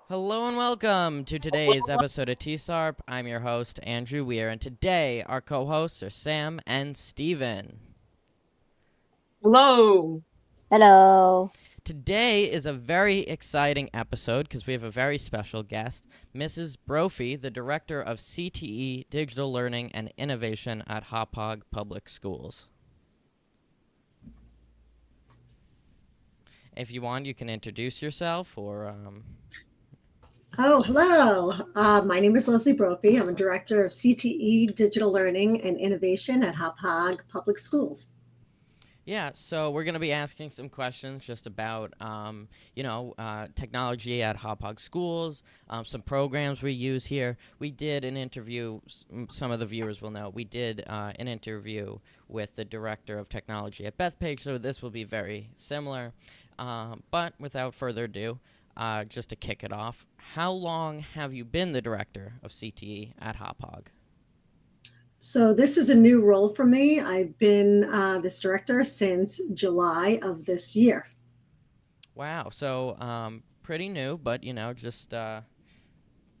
Hello and welcome to today's episode of Tsarp. I'm your host, Andrew Weir, and today our co-hosts are Sam and Steven. Hello. Hello. Today is a very exciting episode because we have a very special guest, Mrs. Brophy, the Director of CTE, Digital Learning and Innovation at Haupauge Public Schools. If you want, you can introduce yourself or... Oh, hello. My name is Leslie Brophy. I'm a director of CTE, Digital Learning and Innovation at Haupauge Public Schools. Yeah, so we're going to be asking some questions just about, technology at Haupauge schools, some programs we use here. We did an interview, some of the viewers will know, we did an interview with the Director of Technology at Bethpage, so this will be very similar. But without further ado, just to kick it off, how long have you been the Director of CTE at Haupauge? So this is a new role for me. I've been this director since July of this year. Wow, so pretty new, but just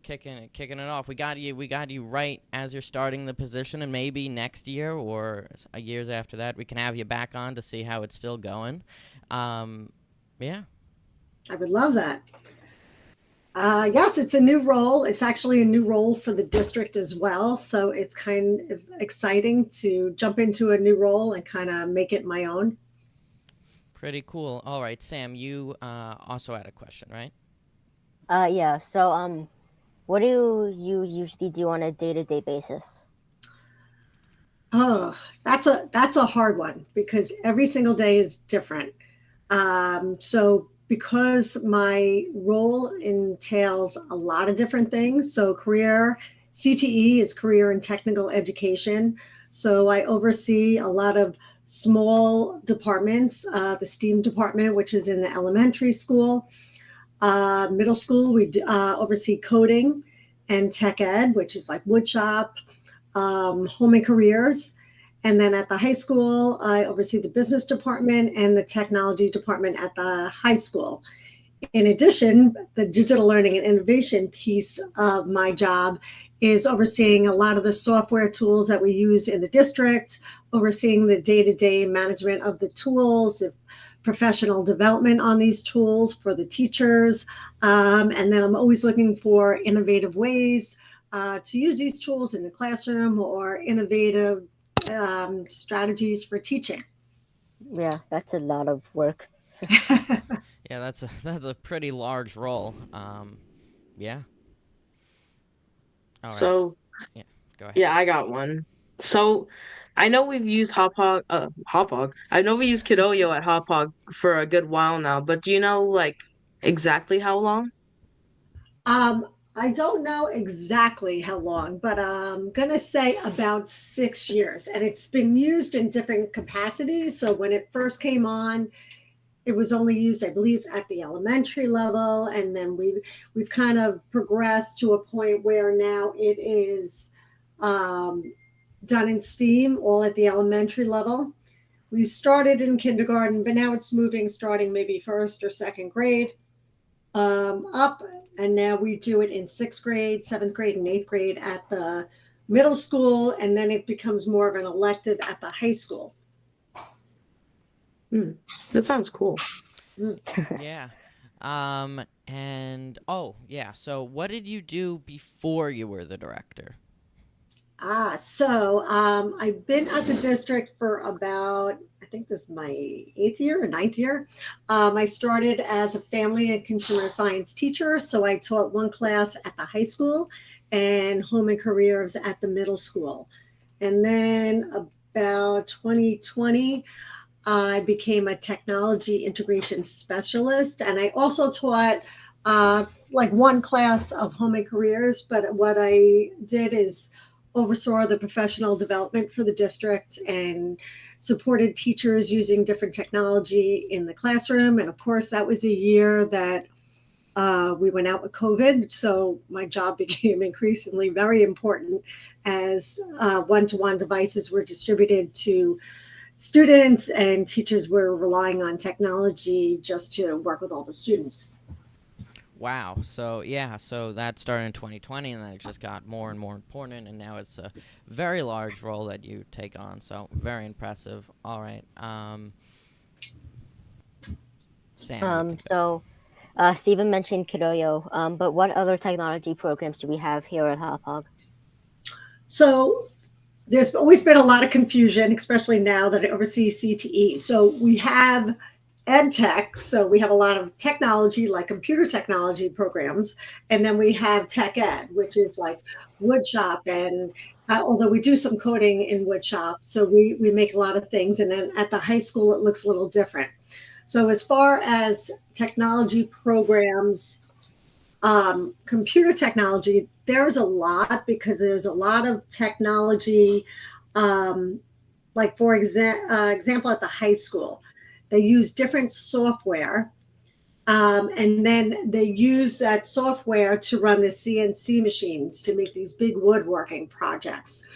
kicking it off. We got you right as you're starting the position, and maybe next year or years after that, we can have you back on to see how it's still going. Yeah. I would love that. Yes, it's a new role. It's actually a new role for the district as well. So it's kind of exciting to jump into a new role and kind of make it my own. Pretty cool. All right, Sam, you also had a question, right? Yeah. So, what do you usually do on a day-to-day basis? Oh, that's a hard one because every single day is different. So because my role entails a lot of different things, so career CTE is career and technical education. So I oversee a lot of small departments, the STEAM department, which is in the elementary school. Middle school, we oversee coding and tech ed, which is like woodshop, home and careers. And then at the high school, I oversee the business department and the technology department at the high school. In addition, the digital learning and innovation piece of my job is overseeing a lot of the software tools that we use in the district, overseeing the day-to-day management of the tools, the professional development on these tools for the teachers. And then I'm always looking for innovative ways to use these tools in the classroom or innovative strategies for teaching. Yeah, that's a lot of work. Yeah, that's a pretty large role. Yeah. All right. So, Yeah, go ahead. yeah, I got one. So, I know we've used Haupauge. I know we used Kidoyo at Haupauge for a good while now, but do you know like exactly how long? um, I don't know exactly how long, but I'm going to say about 6 years. And it's been used in different capacities. So when it first came on, it was only used, I believe, at the elementary level. And then we've kind of progressed to a point where now it is done in STEAM, all at the elementary level. We started in kindergarten, but now it's moving, starting maybe first or second grade up. And now we do it in sixth grade, seventh grade, and eighth grade at the middle school. And then it becomes more of an elective at the high school. That sounds cool. Yeah. So what did you do before you were the director? So I've been at the district for about, I think this is my 8th year or 9th year. I started as a family and consumer science teacher. So I taught one class at the high school and home and careers at the middle school. And then about 2020, I became a technology integration specialist. And I also taught like one class of home and careers. But what I did is oversaw the professional development for the district and supported teachers using different technology in the classroom. And of course, that was a year that we went out with COVID. So my job became increasingly very important as one-to-one devices were distributed to students and teachers were relying on technology just to work with all the students. Wow. So yeah, so that started in 2020, and then it just got more and more important, and now it's a very large role that you take on. So very impressive. All right, Sam, you can go. So Stephen mentioned Kidoyo, but what other technology programs do we have here at Haupauge? So there's always been a lot of confusion, especially now that I oversee CTE. So we have ed tech. So we have a lot of technology, like computer technology programs. And then we have tech ed, which is like woodshop. And although we do some coding in woodshop, so we make a lot of things. And then at the high school, it looks a little different. So as far as technology programs, computer technology, there's a lot because there's a lot of technology. Like for example, at the high school, they use different software, and then they use that software to run the CNC machines to make these big woodworking projects.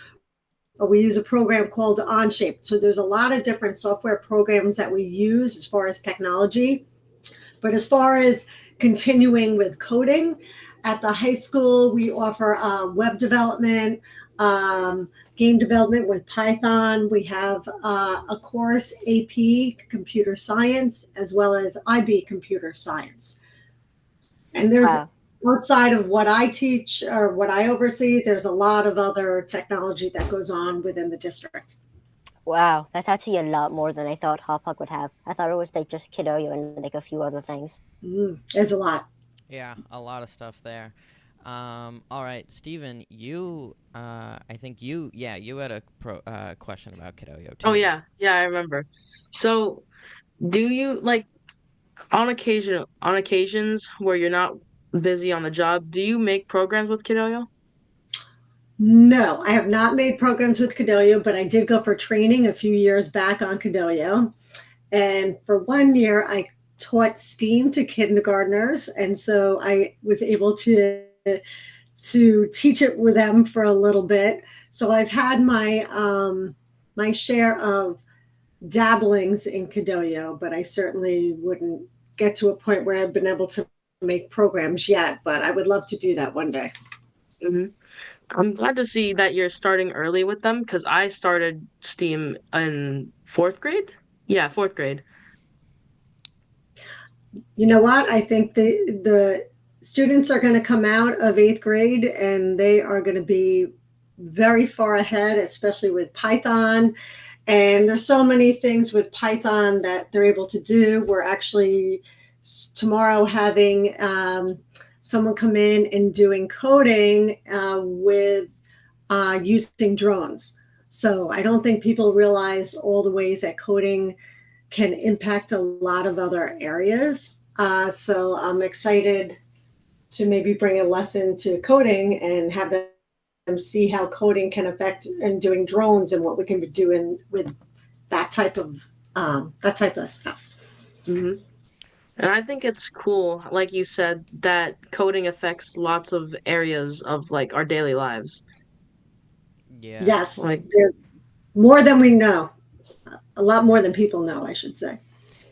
Or we use a program called Onshape. So there's a lot of different software programs that we use as far as technology. But as far as continuing with coding, at the high school, we offer web development, game development with Python. We have a course, AP, computer science, as well as IB, computer science. And there's, outside of what I teach or what I oversee, there's a lot of other technology that goes on within the district. Wow, that's actually a lot more than I thought Haupauge would have. I thought it was like just Kidoyo and like a few other things. There's a lot. Yeah, a lot of stuff there. All right, Stephen, you, I think you had a question about Kidoyo too. Oh yeah, I remember. So, do you like on occasions where you're not busy on the job, do you make programs with Kidoyo? No, I have not made programs with Kidoyo, but I did go for training a few years back on Kidoyo. And for 1 year, I taught STEAM to kindergartners. And so I was able to teach it with them for a little bit. So I've had my my share of dabblings in Kidoyo, but I certainly wouldn't get to a point where I've been able to make programs yet, but I would love to do that one day. Mm-hmm. I'm glad to see that you're starting early with them because I started STEAM in fourth grade. Yeah, fourth grade. You know what? I think the students are going to come out of 8th grade and they are going to be very far ahead, especially with Python. And there's so many things with Python that they're able to do. We're actually tomorrow having someone come in and doing coding with using drones. So I don't think people realize all the ways that coding can impact a lot of other areas. So I'm excited to maybe bring a lesson to coding and have them see how coding can affect and doing drones and what we can be doing with that type of stuff. Mm-hmm. And I think it's cool, like you said, that coding affects lots of areas of like our daily lives. Yeah. Yes, Like, more than we know. A lot more than people know, I should say.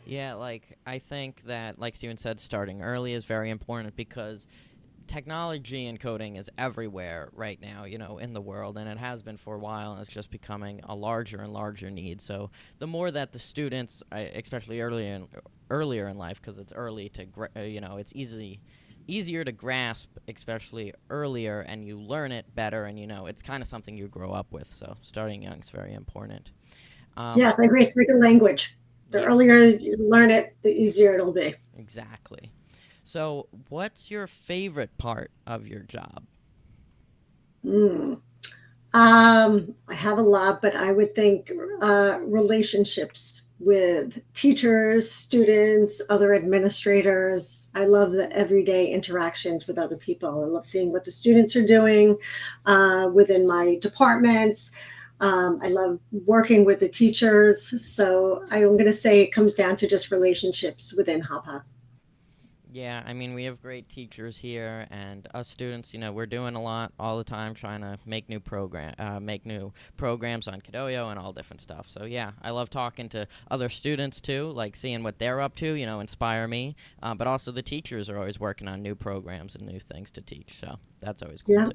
Yeah, like I think that, like Steven said, starting early is very important because technology and coding is everywhere right now, in the world, and it has been for a while, and it's just becoming a larger and larger need. So the more that the students, especially earlier in life, because it's early to, it's easier to grasp, especially earlier, and you learn it better, and it's kind of something you grow up with. So starting young is very important. Yes, I agree. It's like a language. The earlier you learn it, the easier it'll be. Exactly. So, what's your favorite part of your job? I have a lot, but I would think relationships with teachers, students, other administrators. I love the everyday interactions with other people. I love seeing what the students are doing within my departments. I love working with the teachers. So I'm going to say it comes down to just relationships within Haupauge. Yeah, I mean, we have great teachers here, and us students, we're doing a lot all the time, trying to make new programs on Kidoyo and all different stuff. So yeah, I love talking to other students too, like seeing what they're up to, inspire me. But also the teachers are always working on new programs and new things to teach, so that's always cool Yeah. too.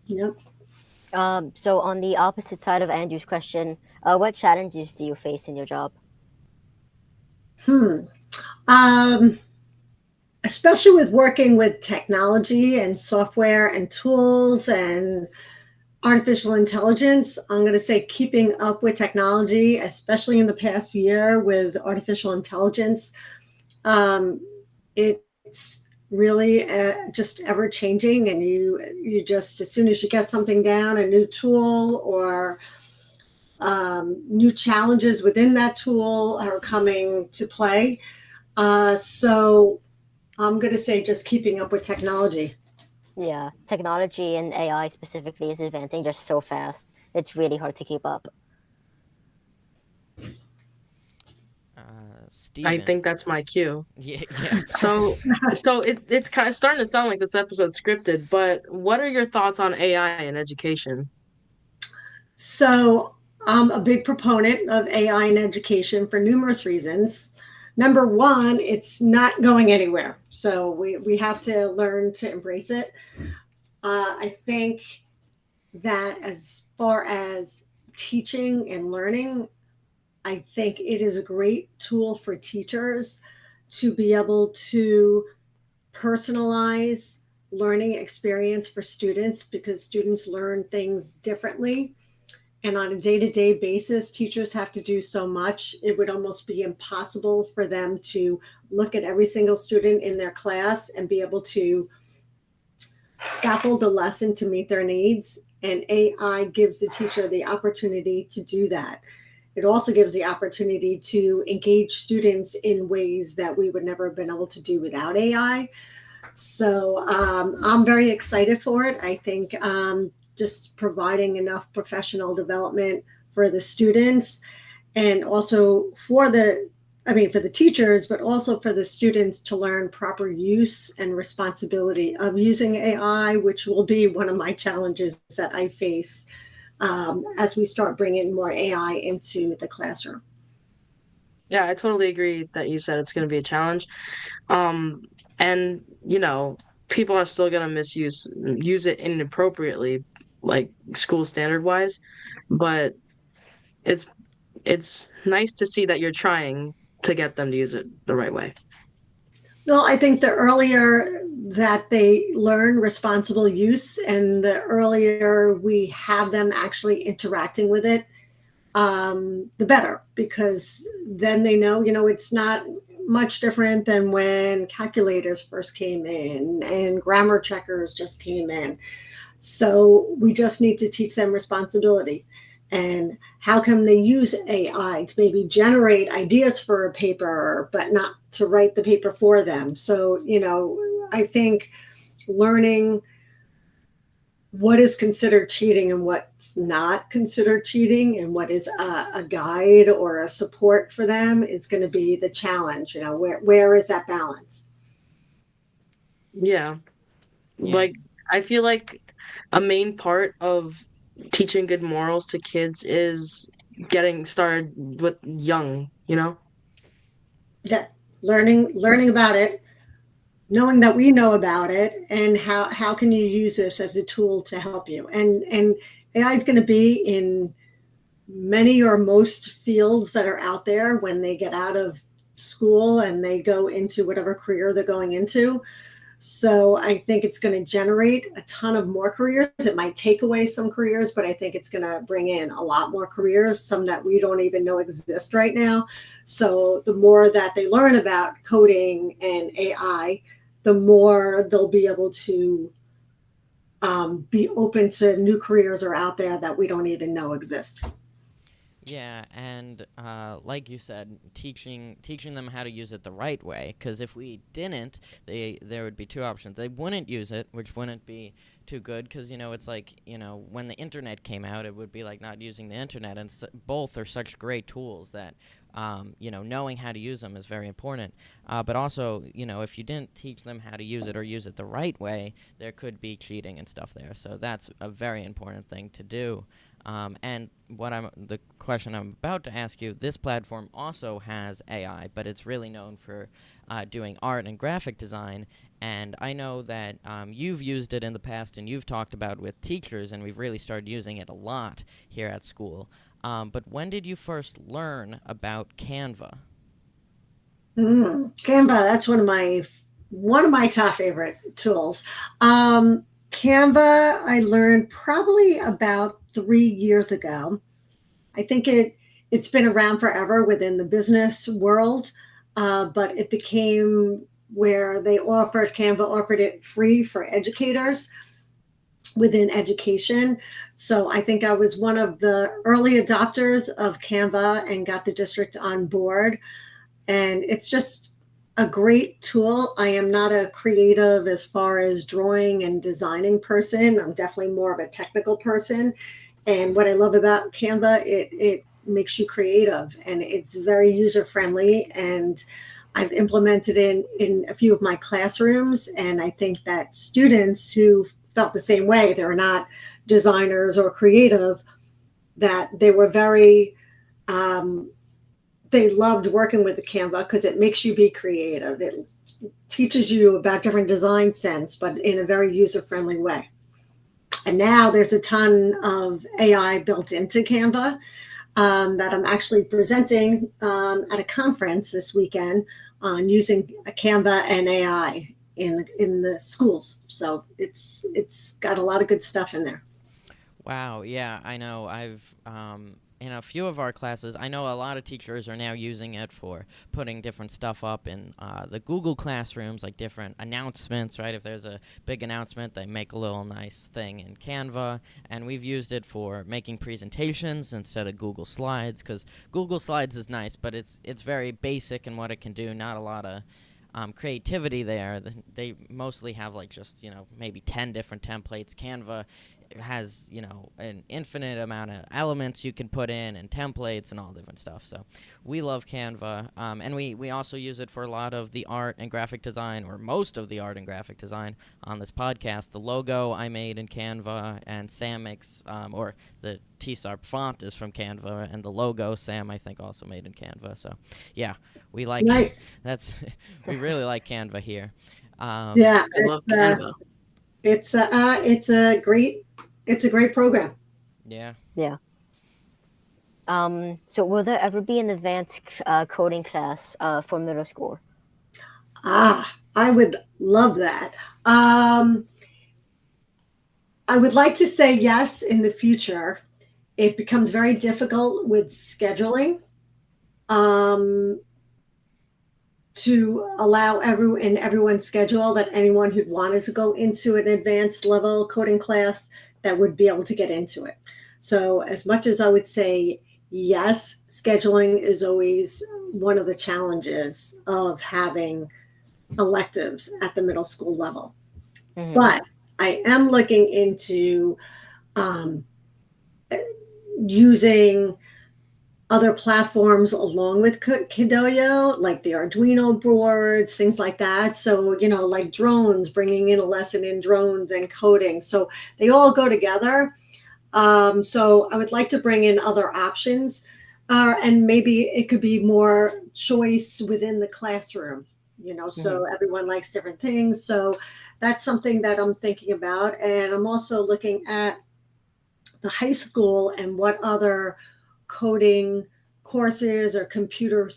Yep. So on the opposite side of Andrew's question, what challenges do you face in your job? Hmm. Um, Especially with working with technology and software and tools and artificial intelligence, I'm going to say keeping up with technology, especially in the past year with artificial intelligence. Um, it's really just ever changing, and you just, as soon as you get something down, a new tool or new challenges within that tool are coming to play. So I'm going to say just keeping up with technology. Yeah, technology and AI specifically is advancing just so fast. It's really hard to keep up. I Steven. think that's my cue. Yeah. So, it's kind of starting to sound like this episode's scripted, but what are your thoughts on AI in education? So I'm a big proponent of AI in education for numerous reasons. Number one, it's not going anywhere. So we have to learn to embrace it. I think that as far as teaching and learning, I think it is a great tool for teachers to be able to personalize learning experience for students, because students learn things differently. And on a day-to-day basis, teachers have to do so much. It would almost be impossible for them to look at every single student in their class and be able to scaffold the lesson to meet their needs. And AI gives the teacher the opportunity to do that. It also gives the opportunity to engage students in ways that we would never have been able to do without AI. So I'm very excited for it. I think just providing enough professional development for the students, and also for the teachers, but also for the students to learn proper use and responsibility of using AI, which will be one of my challenges that I face as we start bringing more AI into the classroom. Yeah, I totally agree that you said it's going to be a challenge. Um, and people are still going to use it inappropriately, like school standard wise, but it's it's nice to see that you're trying to get them to use it the right way. Well, I think the earlier that they learn responsible use and the earlier we have them actually interacting with it, the better, because then they know, it's not much different than when calculators first came in and grammar checkers just came in. So we just need to teach them responsibility. And how can they use AI to maybe generate ideas for a paper, but not to write the paper for them? So, I think learning what is considered cheating and what's not considered cheating, and what is a guide or a support for them, is going to be the challenge. Where is that balance? Yeah. Yeah. Like, I feel like a main part of teaching good morals to kids is getting started with young. That learning about it, knowing that we know about it, and how can you use this as a tool to help you. And AI is going to be in many or most fields that are out there when they get out of school and they go into whatever career they're going into. So I think it's going to generate a ton of more careers. It might take away some careers, but I think it's going to bring in a lot more careers, some that we don't even know exist right now. So the more that they learn about coding and AI, the more they'll be able to be open to new careers are out there that we don't even know exist. Yeah, and like you said, teaching them how to use it the right way. Because if we didn't, there would be two options. They wouldn't use it, which wouldn't be too good. Because it's like when the internet came out, it would be like not using the internet, and both are such great tools that knowing how to use them is very important. But also, if you didn't teach them how to use it or use it the right way, there could be cheating and stuff there. So that's a very important thing to do. And the question I'm about to ask you, this platform also has AI, but it's really known for doing art and graphic design. And I know that you've used it in the past and you've talked about it with teachers, and we've really started using it a lot here at school. But when did you first learn about Canva? Canva, that's one of my top favorite tools. Canva, I learned probably about 3 years ago. I think it's been around forever within the business world, but it became where Canva offered it free for educators within education. So I think I was one of the early adopters of Canva and got the district on board. And it's just a great tool. I am not a creative as far as drawing and designing person. I'm definitely more of a technical person. And what I love about Canva, it makes you creative, and it's very user friendly. And I've implemented it in a few of my classrooms. And I think that students who felt the same way, they're not designers or creative, that they were very, they loved working with the Canva because it makes you be creative. It teaches you about different design sense, but in a very user-friendly way. And now there's a ton of AI built into Canva that I'm actually presenting at a conference this weekend on using a Canva and AI in the schools. So it's got a lot of good stuff in there. Wow, yeah, I know. I've in a few of our classes, I know a lot of teachers are now using it for putting different stuff up in the Google Classrooms, like different announcements, right? If there's a big announcement, they make a little nice thing in Canva, and we've used it for making presentations instead of Google Slides, because Google Slides is nice, but it's very basic in what it can do, not a lot of creativity there. They mostly have like just, maybe 10 different templates. Canva has, an infinite amount of elements you can put in and templates and all different stuff. So we love Canva. And we also use it for a lot of the art and graphic design, or most of the art and graphic design on this podcast. The logo I made in Canva, and Sam makes, or the Tsarp font is from Canva, and the logo Sam, I think, also made in Canva. So yeah, we like, nice. We really like Canva here. Yeah, I love Canva. It's a great program. Yeah. Yeah. So will there ever be an advanced coding class for middle school? I would love that. I would like to say yes in the future. It becomes very difficult with scheduling to allow everyone's schedule that anyone who'd wanted to go into an advanced level coding class that would be able to get into it. So as much as I would say yes, scheduling is always one of the challenges of having electives at the middle school level. Mm-hmm. But I am looking into using other platforms along with Kidoyo, like the Arduino boards, things like that. So, like drones, bringing in a lesson in drones and coding. So they all go together. So I would like to bring in other options, and maybe it could be more choice within the classroom, so everyone likes different things. So that's something that I'm thinking about. And I'm also looking at the high school and what other coding courses or computer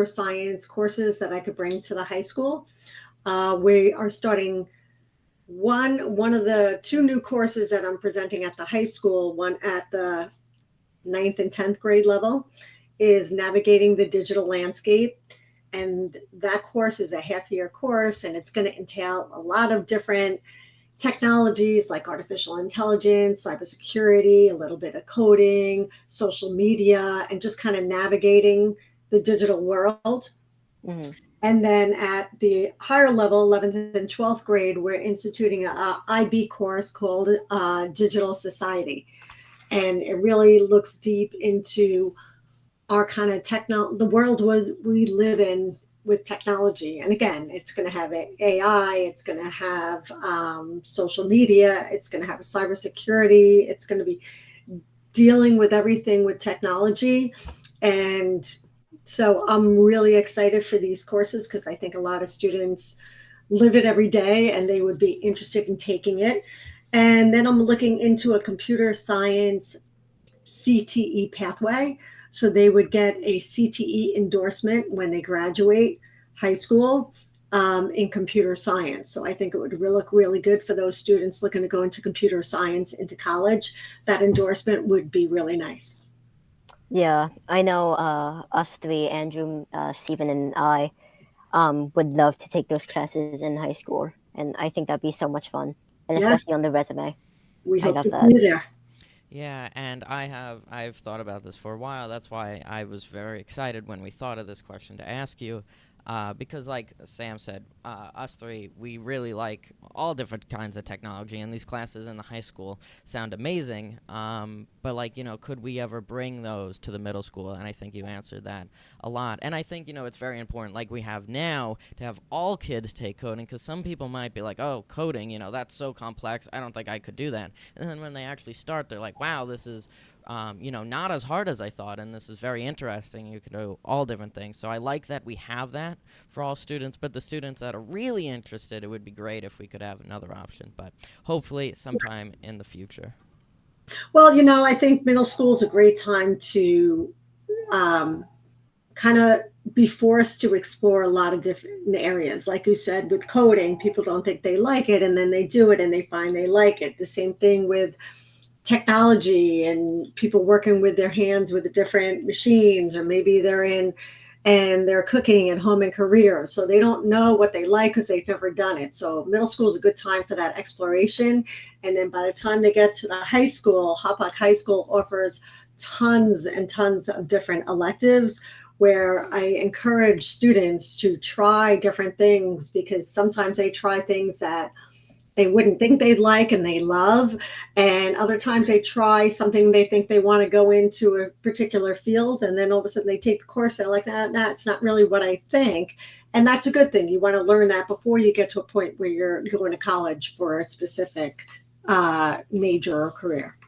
science courses that I could bring to the high school. We are starting one of the two new courses that I'm presenting at the high school, one at the 9th and 10th grade level, is navigating the digital landscape. And that course is a half-year course, and it's going to entail a lot of different technologies like artificial intelligence, cybersecurity, a little bit of coding, social media, and just kind of navigating the digital world. Mm-hmm. And then at the higher level, 11th and 12th grade, we're instituting a IB course called Digital Society. And it really looks deep into our kind of the world we live in with technology. And again, it's going to have AI, it's going to have social media, it's going to have cybersecurity, it's going to be dealing with everything with technology. And so I'm really excited for these courses because I think a lot of students live it every day and they would be interested in taking it. And then I'm looking into a computer science CTE pathway. So they would get a CTE endorsement when they graduate high school in computer science. So I think it would look really good for those students looking to go into computer science into college. That endorsement would be really nice. Yeah, I know us three, Andrew, Stephen, and I, would love to take those classes in high school. And I think that'd be so much fun. And Yes, especially on the resume. we I hope love to that. see you there. Yeah, and I've thought about this for a while. That's why I was very excited when we thought of this question to ask you, because like Sam said, us three, we really like all different kinds of technology, and these classes in the high school sound amazing. But like, could we ever bring those to the middle school? And I think you answered that a lot. And I think, it's very important, like we have now, to have all kids take coding, because some people might be like, oh, coding, that's so complex. I don't think I could do that. And then when they actually start, they're like, wow, this is, not as hard as I thought, and this is very interesting. You can do all different things. So I like that we have that for all students, but the students that are really interested, it would be great if we could have another option, but hopefully sometime in the future. Well, I think middle school is a great time to kind of be forced to explore a lot of different areas. Like you said, with coding, people don't think they like it, and then they do it and they find they like it. The same thing with technology and people working with their hands with the different machines, or maybe they're in and they're cooking at home and career. So they don't know what they like because they've never done it. So middle school is a good time for that exploration. And then by the time they get to the high school, Haupauge High School offers tons and tons of different electives where I encourage students to try different things, because sometimes they try things that they wouldn't think they'd like and they love. And other times they try something they think they want to go into a particular field. And then all of a sudden they take the course. They're like, nah, it's not really what I think. And that's a good thing. You want to learn that before you get to a point where you're going to college for a specific major or career.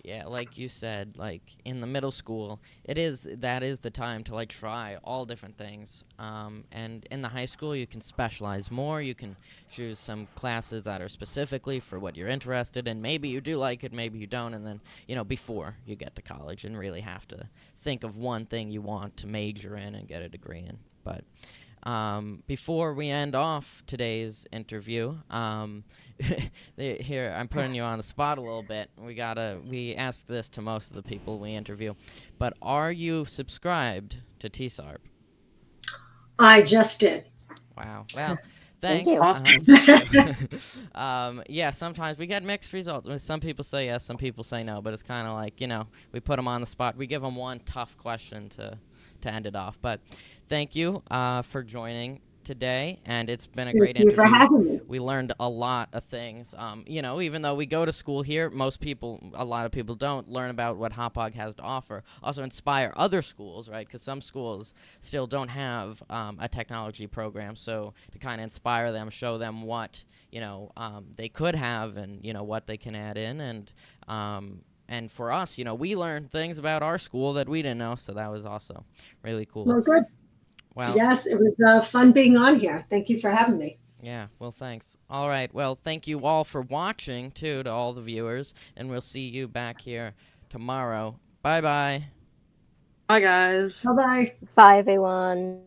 Yeah, like you said, like in the middle school, that is the time to like try all different things. And in the high school, you can specialize more. You can choose some classes that are specifically for what you're interested in. Maybe you do like it, maybe you don't. And then, before you get to college and really have to think of one thing you want to major in and get a degree in. But before we end off today's interview, here I'm putting you on the spot a little bit. We ask this to most of the people we interview, but are you subscribed to Tsarp? I just did. Wow. Well, Thank thanks. you. Yeah, sometimes we get mixed results. Some people say yes, some people say no, but it's kind of like, we put them on the spot. We give them one tough question to end it off. But thank you for joining today, and it's been a great interview. Thank you for having me. We learned a lot of things. Even though we go to school here, a lot of people don't learn about what Haupauge has to offer. Also inspire other schools, right? Because some schools still don't have a technology program. So to kind of inspire them, show them what they could have, and what they can add in, and for us, we learned things about our school that we didn't know, so that was also really cool. Well, good. Well, yes, it was fun being on here. Thank you for having me. Yeah, well, thanks. All right, well, thank you all for watching, too, to all the viewers, and we'll see you back here tomorrow. Bye-bye. Bye, guys. Bye-bye. Bye, everyone.